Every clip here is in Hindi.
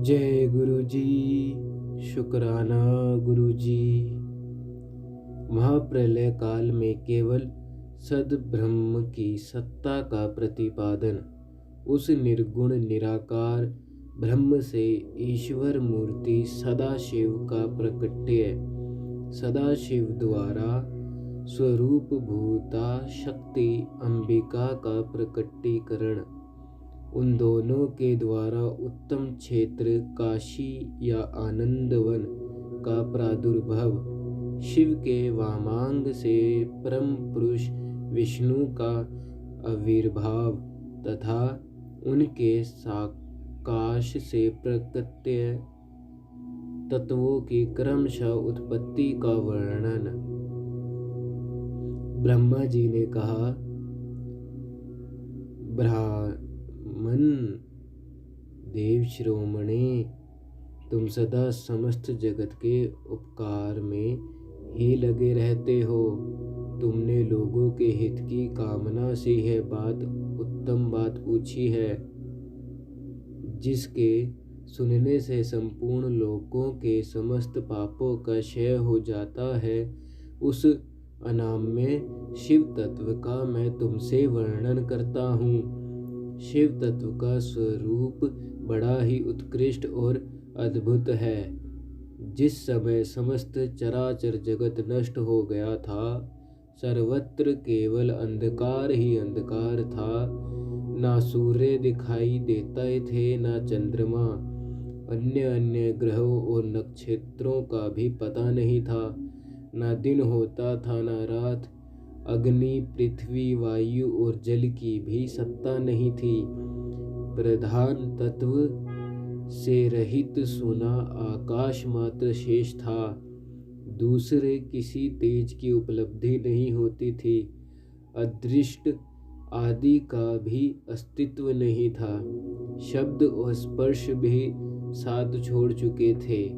जय गुरु जी। शुक्राना गुरु जी। महाप्रलय काल में केवल सद्ब्रह्म की सत्ता का प्रतिपादन, उस निर्गुण निराकार ब्रह्म से ईश्वर मूर्ति सदाशिव का प्रकट्य, सदाशिव द्वारा स्वरूप भूता शक्ति अंबिका का प्रकटीकरण, उन दोनों के द्वारा उत्तम क्षेत्र काशी या आनंदवन का प्रादुर्भव, शिव के वामांग से परम पुरुष विष्णु का आविर्भाव तथा उनके साकाश से प्रकट्य तत्वों की क्रमशः उत्पत्ति का वर्णन। ब्रह्मा जी ने कहा, ब्राह्मण देव शिरोमणे, तुम सदा समस्त जगत के उपकार में ही लगे रहते हो। तुमने लोगों के हित की कामना से यह उत्तम बात पूछी है, जिसके सुनने से संपूर्ण लोगों के समस्त पापों का क्षय हो जाता है। उस अनाम्य शिव तत्व का मैं तुमसे वर्णन करता हूँ। शिव तत्व का स्वरूप बड़ा ही उत्कृष्ट और अद्भुत है। जिस समय समस्त चराचर जगत नष्ट हो गया था, सर्वत्र केवल अंधकार ही अंधकार था। ना सूर्य दिखाई देते थे, ना चंद्रमा, अन्य अन्य ग्रहों और नक्षत्रों का भी पता नहीं था। ना दिन होता था, ना रात। अग्नि, पृथ्वी, वायु और जल की भी सत्ता नहीं थी। प्रधान तत्व से रहित सुना आकाश मात्र शेष था। दूसरे किसी तेज की उपलब्धि नहीं होती थी। अदृष्ट आदि का भी अस्तित्व नहीं था। शब्द और स्पर्श भी साथ छोड़ चुके थे।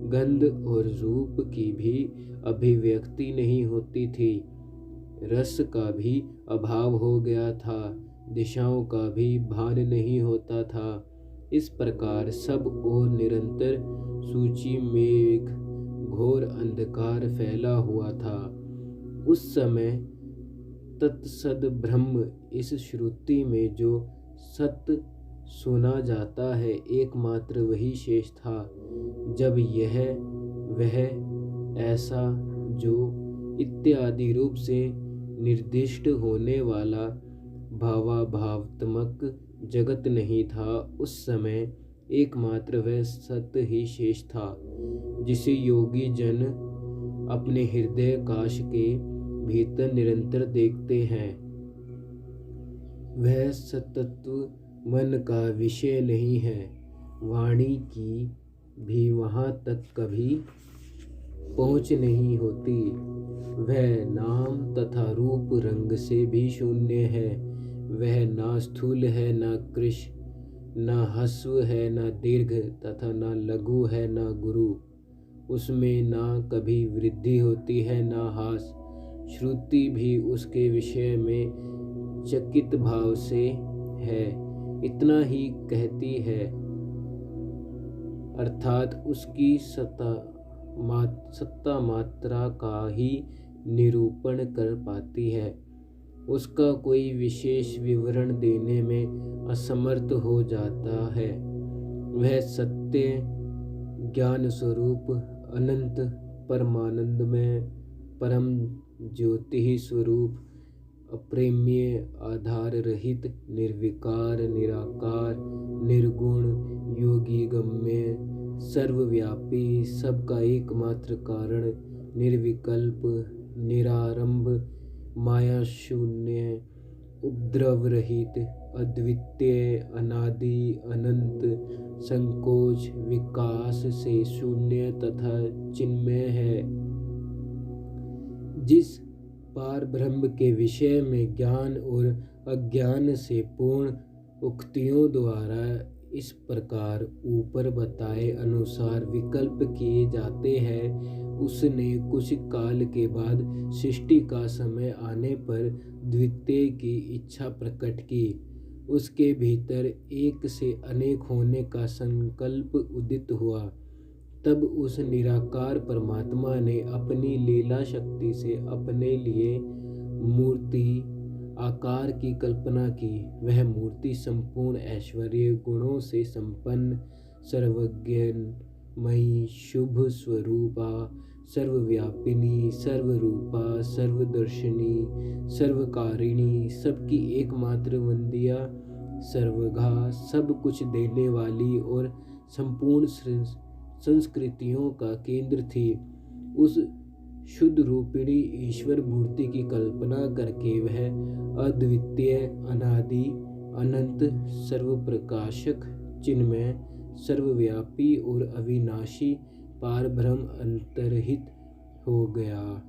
गंध और रूप की भी अभिव्यक्ति नहीं होती थी। रस का भी अभाव हो गया था। दिशाओं का भी भान नहीं होता था। इस प्रकार सब ओर निरंतर सूची मेघ घोर अंधकार फैला हुआ था। उस समय तत्सद ब्रह्म, इस श्रुति में जो सत्य सुना जाता है, एकमात्र वही शेष था। जब यह वह ऐसा जो इत्यादि रूप से निर्दिष्ट होने वाला भावाभावात्मक जगत नहीं था, उस समय एकमात्र वह सत्य ही शेष था, जिसे योगी जन अपने हृदय काश के भीतर निरंतर देखते हैं। वह सतत्व मन का विषय नहीं है। वाणी की भी वहाँ तक कभी पहुँच नहीं होती। वह नाम तथा रूप रंग से भी शून्य है। वह ना स्थूल है, ना कृश, ना ह्रस्व है, ना दीर्घ तथा ना लघु है, ना गुरु। उसमें ना कभी वृद्धि होती है, ना ह्रास। श्रुति भी उसके विषय में चकित भाव से है, इतना ही कहती है, अर्थात उसकी सत्ता मात्रा का ही निरूपण कर पाती है। उसका कोई विशेष विवरण देने में असमर्थ हो जाता है। वह सत्य ज्ञान स्वरूप, अनंत परमानंदमय, परम ज्योति स्वरूप, अप्रेम्य, आधार रहित, निर्विकार, निराकार, निर्गुण, योगी गम्य, सर्वव्यापी, सबका एकमात्र कारण, निर्विकल्प, निरारंभ, माया शून्य, उपद्रव रहित, अद्वितीय, अनादि, अनंत, संकोच विकास से शून्य तथा चिन्मय है। जिस पार ब्रह्म के विषय में ज्ञान और अज्ञान से पूर्ण उक्तियों द्वारा इस प्रकार ऊपर बताए अनुसार विकल्प किए जाते हैं, उसने कुछ काल के बाद सृष्टि का समय आने पर द्वितीय की इच्छा प्रकट की। उसके भीतर एक से अनेक होने का संकल्प उदित हुआ। तब उस निराकार परमात्मा ने अपनी लीला शक्ति से अपने लिए मूर्ति आकार की कल्पना की। वह मूर्ति संपूर्ण ऐश्वर्य गुणों से संपन्न, सर्वज्ञमयी, शुभ स्वरूपा, सर्वव्यापिनी, सर्वरूपा, सर्वदर्शिनी, सर्वकारिणी, सबकी एकमात्र वंदिया, सर्वगा, सब कुछ देने वाली और संपूर्ण संस्कृतियों का केंद्र थी। उस शुद्ध रूपिणी ईश्वर मूर्ति की कल्पना करके वह अद्वितीय, अनादि, अनंत, सर्वप्रकाशक, चिन्मय, सर्वव्यापी और अविनाशी पारब्रह्म अंतर्हित हो गया।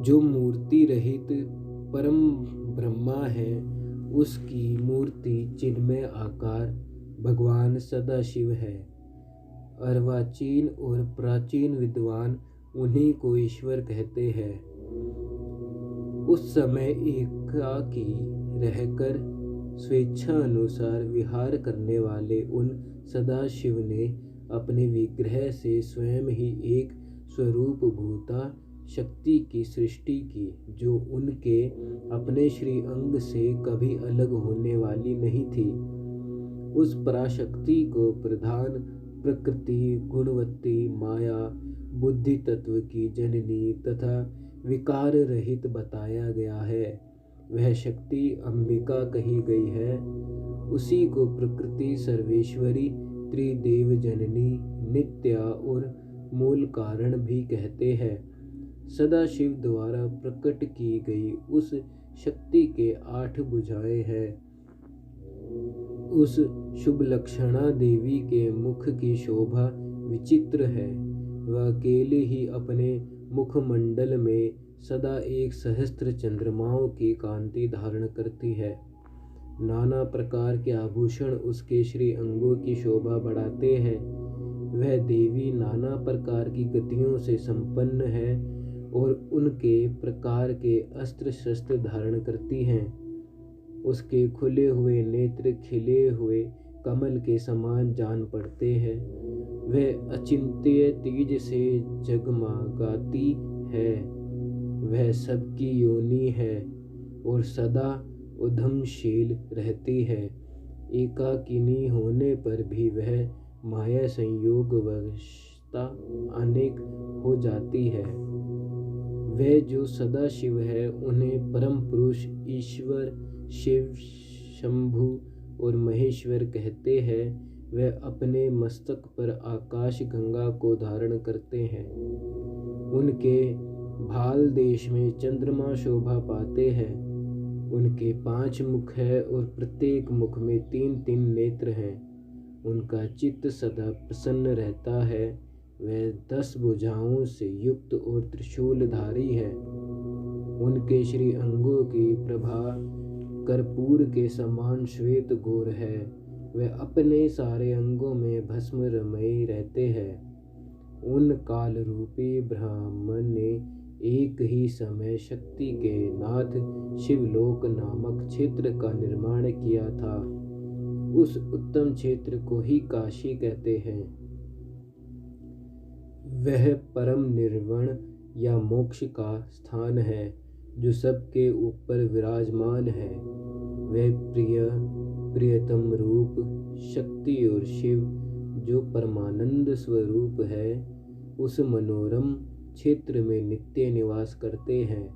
जो मूर्ति रहित परम ब्रह्मा है, उसकी मूर्ति चिन्मय आकार भगवान सदाशिव है। अर्वाचीन और प्राचीन विद्वान उन्हीं को ईश्वर कहते हैं। उस समय एकाकी रहकर स्वेच्छा अनुसार विहार करने वाले उन सदाशिव ने अपने विग्रह से स्वयं ही एक स्वरूप भूता शक्ति की सृष्टि की, जो उनके अपने श्री अंग से कभी अलग होने वाली नहीं थी। उस पराशक्ति को प्रधान, प्रकृति, गुणवती, माया, बुद्धि तत्व की जननी तथा विकार रहित बताया गया है। वह शक्ति अंबिका कही गई है। उसी को प्रकृति, सर्वेश्वरी, त्रिदेव जननी, नित्या और मूल कारण भी कहते हैं। सदाशिव द्वारा प्रकट की गई उस शक्ति के 8 भुजाएं हैं। उस शुभ लक्षणा देवी के मुख की शोभा विचित्र है। वह अकेले ही अपने मुखमंडल में सदा 1 सहस्त्र चंद्रमाओं की कांति धारण करती है। नाना प्रकार के आभूषण उसके श्री अंगों की शोभा बढ़ाते हैं। वह देवी नाना प्रकार की गतियों से संपन्न है और उनके प्रकार के अस्त्र शस्त्र धारण करती हैं। उसके खुले हुए नेत्र खिले हुए कमल के समान जान पड़ते हैं। वह अचिंत्य तेज से जगमगाती है। वह सबकी योनि है और सदा उद्यमशील रहती है। एकाकिनी होने पर भी वह माया संयोग वशता अनेक हो जाती है। वह जो सदा शिव है, उन्हें परम पुरुष ईश्वर, शिव, शंभु और महेश्वर कहते हैं। वह अपने मस्तक पर आकाश गंगा को धारण करते हैं। उनके भाल देश में चंद्रमा शोभा पाते हैं। उनके 5 मुख है और प्रत्येक मुख में 3-3 नेत्र हैं। उनका चित्त सदा प्रसन्न रहता है। वह 10 भुजाओं से युक्त और त्रिशूलधारी है। उनके श्री अंगों की प्रभा कर्पूर के समान श्वेत घोर है। वह अपने सारे अंगों में भस्म रमये रहते हैं। उन काल रूपी ब्राह्मण ने एक ही समय शक्ति के नाथ शिवलोक नामक क्षेत्र का निर्माण किया था। उस उत्तम क्षेत्र को ही काशी कहते हैं। वह परम निर्वाण या मोक्ष का स्थान है, जो सबके ऊपर विराजमान है। वह प्रियतम रूप, शक्ति और शिव, जो परमानंद स्वरूप है, उस मनोरम क्षेत्र में नित्य निवास करते हैं।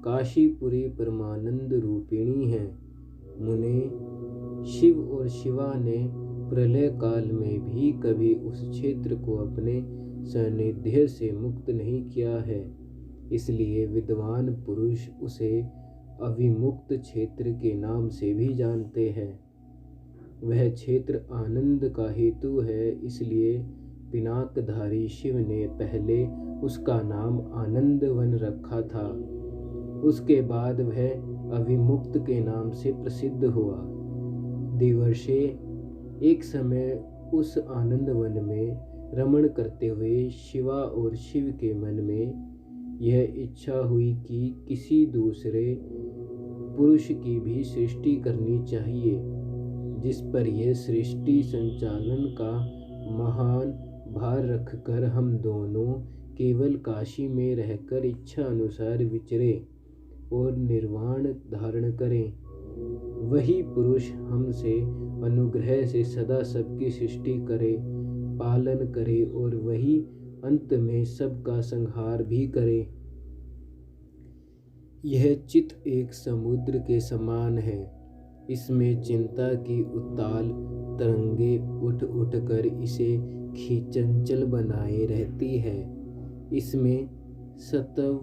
काशीपुरी परमानंद रूपिणी है। मुने शिव और शिवा ने प्रलय काल में भी कभी उस क्षेत्र को अपने सानिध्य से मुक्त नहीं किया है। इसलिए विद्वान पुरुष उसे अविमुक्त क्षेत्र के नाम से भी जानते हैं। वह क्षेत्र आनंद का हेतु है, इसलिए पिनाकधारी शिव ने पहले उसका नाम आनंदवन रखा था। उसके बाद वह अविमुक्त के नाम से प्रसिद्ध हुआ। देवर्षि एक समय उस आनंदवन में रमण करते हुए शिवा और शिव के मन में यह इच्छा हुई कि किसी दूसरे पुरुष की भी सृष्टि करनी चाहिए, जिस पर यह सृष्टि संचालन का महान भार रखकर हम दोनों केवल काशी में रहकर इच्छा अनुसार विचरे और निर्वाण धारण करें। वही पुरुष हमसे अनुग्रह से सदा सबकी सृष्टि करे, पालन करे और वही अंत में सबका संहार भी करे। यह चित्त एक समुद्र के समान है। इसमें चिंता की उत्ताल तरंगे उठ उठ कर इसे खींचंचल बनाए रहती है। इसमें सत्व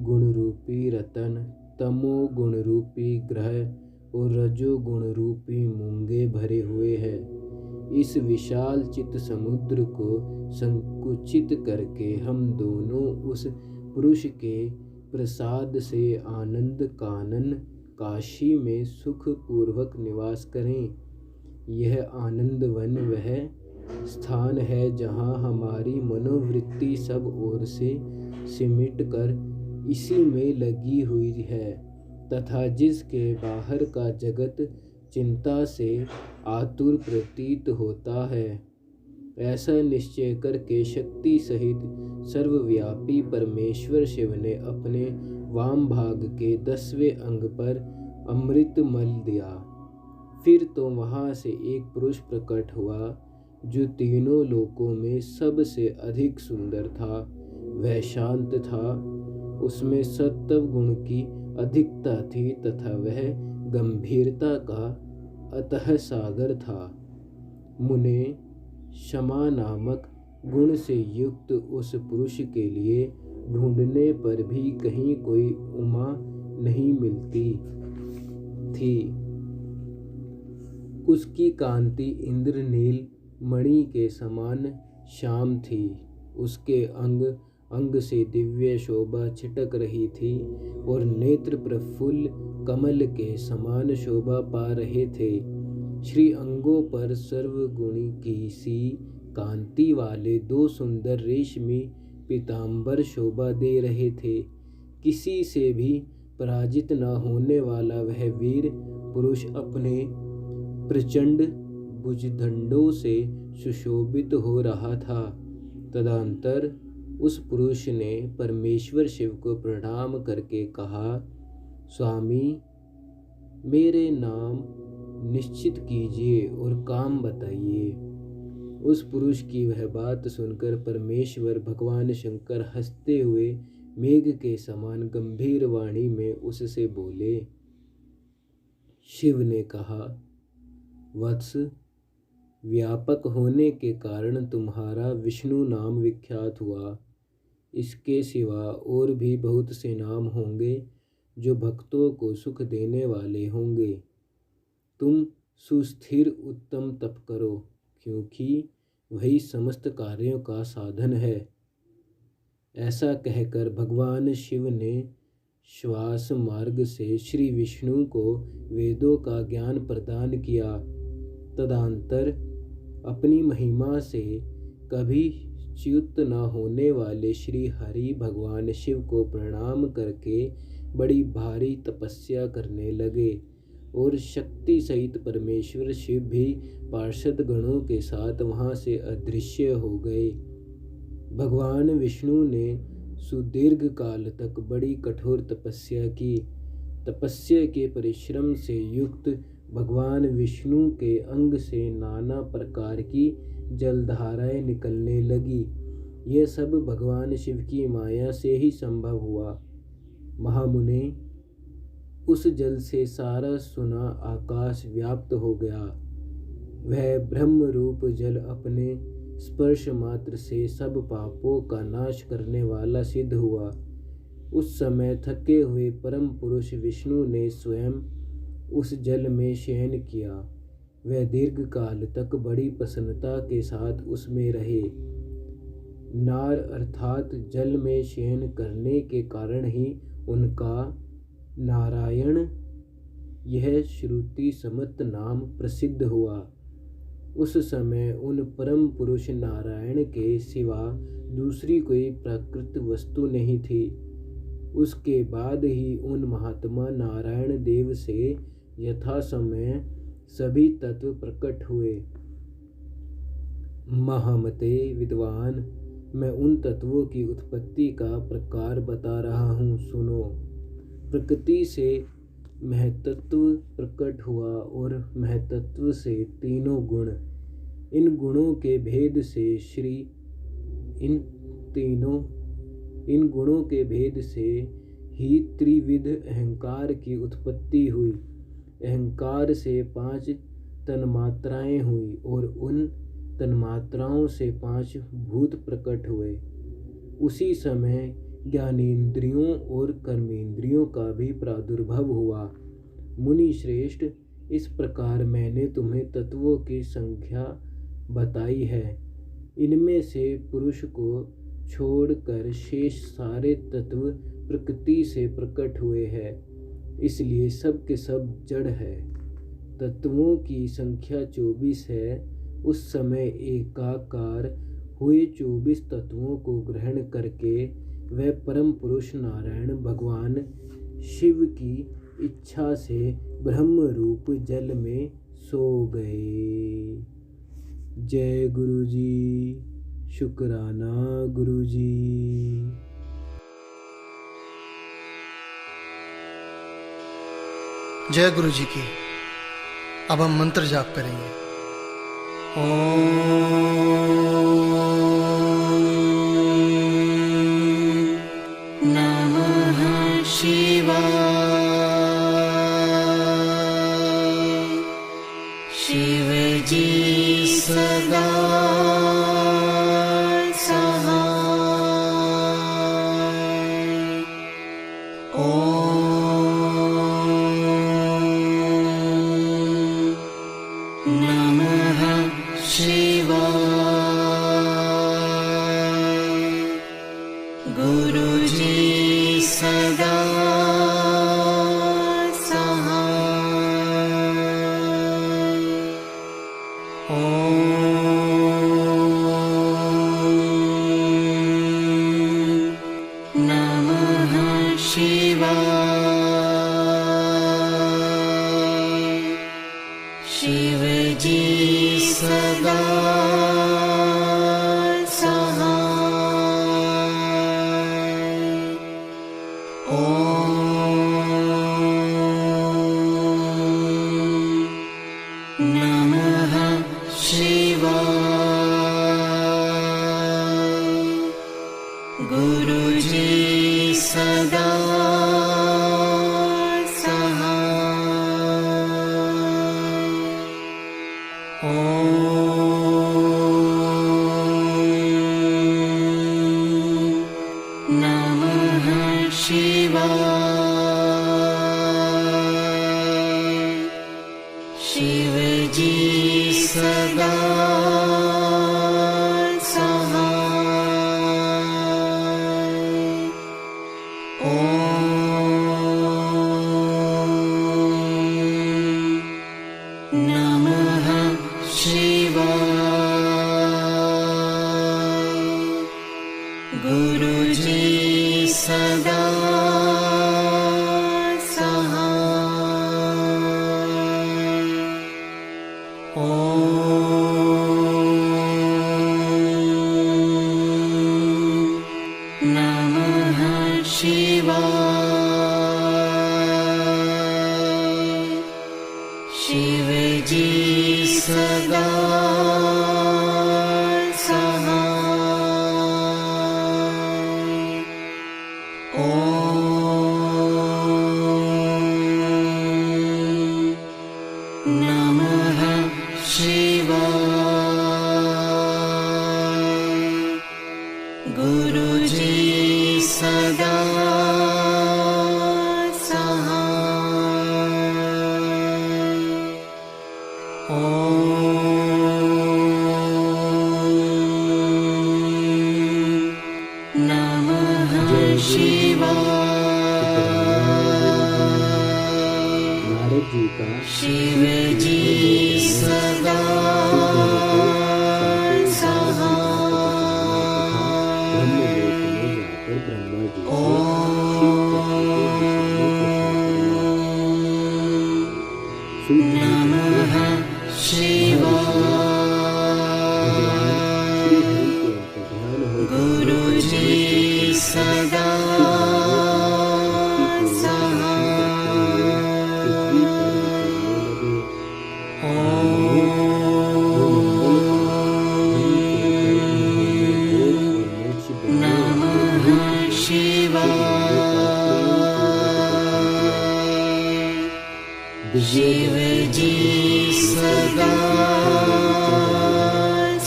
गुण रूपी रतन, तमो गुण रूपी ग्रह और रजो गुण रूपी मूंगे भरे हुए हैं। इस विशाल चित्त समुद्र को संकुचित करके हम दोनों उस पुरुष के प्रसाद से आनंद कानन काशी में सुख पूर्वक निवास करें। यह आनंद वन वह स्थान है जहाँ हमारी मनोवृत्ति सब ओर से सिमट कर इसी में लगी हुई है तथा जिसके बाहर का जगत चिंता से आतुर प्रतीत होता है। ऐसा निश्चय करके शक्ति सहित सर्वव्यापी परमेश्वर शिव ने अपने वाम भाग के 10वें अंग पर अमृत मल दिया। फिर तो वहाँ से एक पुरुष प्रकट हुआ जो तीनों लोकों में सबसे अधिक सुंदर था। वह शांत था, उसमें सत्व गुण की अधिकता थी तथा वह गंभीरता का अतः सागर था। मुने क्षमा नामक गुण से युक्त उस पुरुष के लिए ढूंढने पर भी कहीं कोई उमा नहीं मिलती थी। उसकी कांति इंद्रनील मणि के समान श्याम थी। उसके अंग अंग से दिव्य शोभा छिटक रही थी और नेत्र प्रफुल्ल कमल के समान शोभा पा रहे थे। श्री अंगों पर सर्वगुणी की सी कांति वाले 2 सुंदर रेशमी पीतांबर शोभा दे रहे थे। किसी से भी पराजित न होने वाला वह वीर पुरुष अपने प्रचंड भुजदंडों से सुशोभित हो रहा था। तदंतर उस पुरुष ने परमेश्वर शिव को प्रणाम करके कहा, स्वामी, मेरे नाम निश्चित कीजिए और काम बताइए। उस पुरुष की वह बात सुनकर परमेश्वर भगवान शंकर हंसते हुए मेघ के समान गंभीर वाणी में उससे बोले। शिव ने कहा, वत्स, व्यापक होने के कारण तुम्हारा विष्णु नाम विख्यात हुआ। इसके सिवा और भी बहुत से नाम होंगे जो भक्तों को सुख देने वाले होंगे। तुम सुस्थिर उत्तम तप करो, क्योंकि वही समस्त कार्यों का साधन है। ऐसा कहकर भगवान शिव ने श्वास मार्ग से श्री विष्णु को वेदों का ज्ञान प्रदान किया। तदंतर अपनी महिमा से कभी च्युत न होने वाले श्री हरि भगवान शिव को प्रणाम करके बड़ी भारी तपस्या करने लगे और शक्ति सहित परमेश्वर शिव भी पार्षद गणों के साथ वहां से अदृश्य हो गए। भगवान विष्णु ने सुदीर्घ काल तक बड़ी कठोर तपस्या की। तपस्या के परिश्रम से युक्त भगवान विष्णु के अंग से नाना प्रकार की जलधाराएं निकलने लगी। यह सब भगवान शिव की माया से ही संभव हुआ। महामुने, उस जल से सारा सुना आकाश व्याप्त हो गया। वह ब्रह्म रूप जल अपने स्पर्श मात्र से सब पापों का नाश करने वाला सिद्ध हुआ। उस समय थके हुए परम पुरुष विष्णु ने स्वयं उस जल में शयन किया। वह दीर्घ काल तक बड़ी प्रसन्नता के साथ उसमें रहे। नार अर्थात जल में शयन करने के कारण ही उनका नारायण यह श्रुति सम्मत नाम प्रसिद्ध हुआ। उस समय उन परम पुरुष नारायण के सिवा दूसरी कोई प्राकृत वस्तु नहीं थी। उसके बाद ही उन महात्मा नारायण देव से यथा समय सभी तत्व प्रकट हुए। महामते विद्वान, मैं उन तत्वों की उत्पत्ति का प्रकार बता रहा हूँ, सुनो। प्रकृति से महतत्व प्रकट हुआ और महतत्व से तीनों गुण। इन गुणों के भेद से इन गुणों के भेद से ही त्रिविध अहंकार की उत्पत्ति हुई। अहंकार से 5 तन्मात्राएं हुई और उन तन्मात्राओं से 5 भूत प्रकट हुए। उसी समय ज्ञानेंद्रियों और कर्मेंद्रियों का भी प्रादुर्भाव हुआ। मुनि श्रेष्ठ, इस प्रकार मैंने तुम्हें तत्वों की संख्या बताई है। इनमें से पुरुष को छोड़कर शेष सारे तत्व प्रकृति से प्रकट हुए हैं, इसलिए सब के सब जड़ है। तत्वों की संख्या 24 है। उस समय एकाकार हुए 24 तत्वों को ग्रहण करके वह परम पुरुष नारायण भगवान शिव की इच्छा से ब्रह्म रूप जल में सो गए। जय गुरु जी, शुक्राना गुरु जी। जय गुरु जी की। अब हम मंत्र जाप करेंगे। नमः शिवाय। शिव जी सदा शिव जी सदा शिव जी सदा ब्रह्मलोक में जाकर ब्रह्मा जी से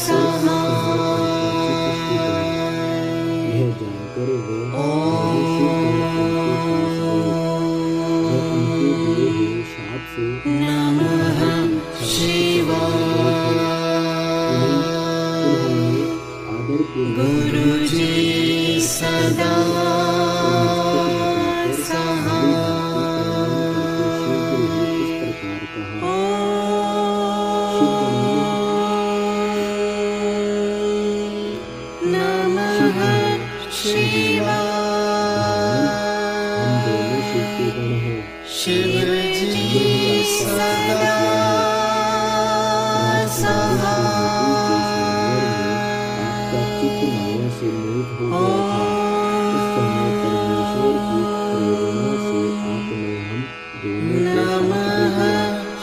सदा यह जानकर वह उनके दिए हुए शाप से नमः शिवाय। उन्होंने आदरपूर्वक गुरुजी सदा शिव जी सदा आपका चित्त माया से मोहित हो गया था। उस समय परमेश्वर की प्रेरणा से आपने हम दोनों को नमः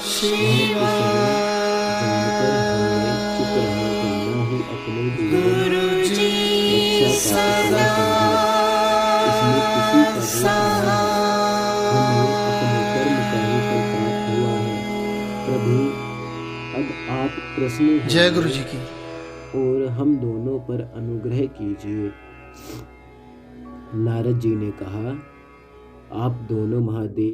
जानकर हमने चुप रह जाना ही अपने जीवन गुरुजी सदा इसमें किसी का दोष नहीं। हमें अपने कर्म का ही फल प्राप्त हुआ है। प्रभु अब आप प्रसन्न हैं जय गुरु जी की। और हम दोनों पर अनुग्रह कीजिए। नारद जी ने कहा, आप दोनों महादेव